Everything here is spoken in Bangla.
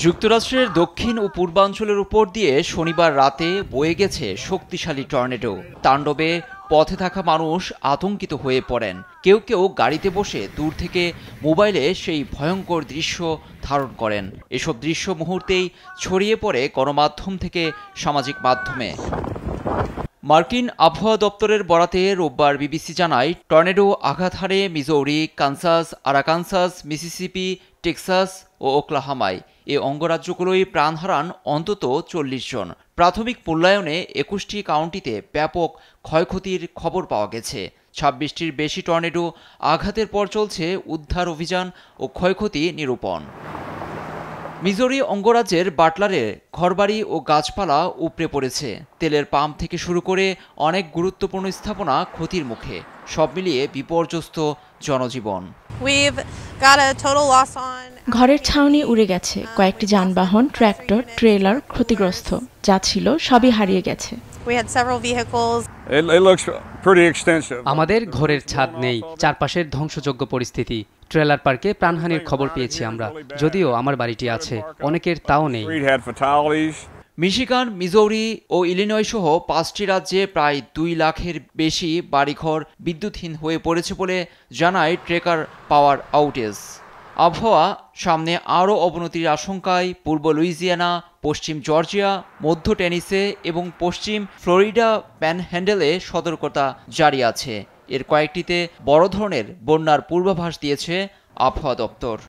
যুক্তরাষ্ট্রের দক্ষিণ ও পূর্বাঞ্চলের উপর দিয়ে শনিবার রাতে বয়ে গেছে শক্তিশালী টর্নেডো। তাণ্ডবে পথে থাকা মানুষ আতঙ্কিত হয়ে পড়েন। কেউ কেউ গাড়িতে বসে দূর থেকে মোবাইলে সেই ভয়ঙ্কর দৃশ্য ধারণ করেন। এসব দৃশ্য মুহূর্তেই ছড়িয়ে পড়ে গণমাধ্যম থেকে সামাজিক মাধ্যমে। মার্কিন আবহাওয়া দপ্তরের বরাতে রোববার বিবিসি জানায়, টর্নেডো আঘাত হানে মিজৌরি, কানসাস, আরাকানসাস, মিসিসিপি, টেক্সাস ও ওকলাহামায়। এ অঙ্গরাজ্যগুলোই প্রাণ হারান অন্তত ৪০ জন। প্রাথমিক মূল্যায়নে ২১টি কাউন্টিতে ব্যাপক ক্ষয়ক্ষতির খবর পাওয়া গেছে। ২৬টির বেশি টর্নেডো আঘাতের পর চলছে উদ্ধার অভিযান ও ক্ষয়ক্ষতি নিরূপণ। মিজোরি অঙ্গরাজ্যের বাটলারে ঘরবাড়ি ও গাছপালা উপড়ে পড়েছে। তেলের পাম্প থেকে শুরু করে অনেক গুরুত্বপূর্ণ স্থাপনা ক্ষতির মুখে। সব মিলিয়ে বিপর্যস্ত জনজীবন। ঘরের ছাউনি উড়ে গেছে, কয়েকটি যানবাহন, ট্র্যাক্টর, ট্রেলার ক্ষতিগ্রস্ত। যা ছিল সবই হারিয়ে গেছে। আমাদের ঘরের ছাদ নেই, চারপাশের ধ্বংসযোগ্য পরিস্থিতি। ট্রেলার পার্কে প্রাণহানির খবর পেয়েছি আমরা, যদিও আমার বাড়িটি আছে, অনেকের তাও নেই। মিশিগান, মিজৌরি ও ইলিনয় সহ ৫টি রাজ্যে প্রায় ২ লাখের বেশি বাড়িঘর বিদ্যুৎহীন হয়ে পড়েছে বলে জানায় ট্রেকার পাওয়ার আউটেজ। আবহাওয়া সামনে আরও অবনতির আশঙ্কায় পূর্ব লুইজিয়ানা, পশ্চিম জর্জিয়া, মধ্য টেনেসি এবং পশ্চিম ফ্লোরিডা প্যানহ্যান্ডেলে সতর্কতা জারি আছে। এর কয়েকটিতে বড় ধরনের বন্যার পূর্বাভাস দিয়েছে আবহাওয়া দপ্তর।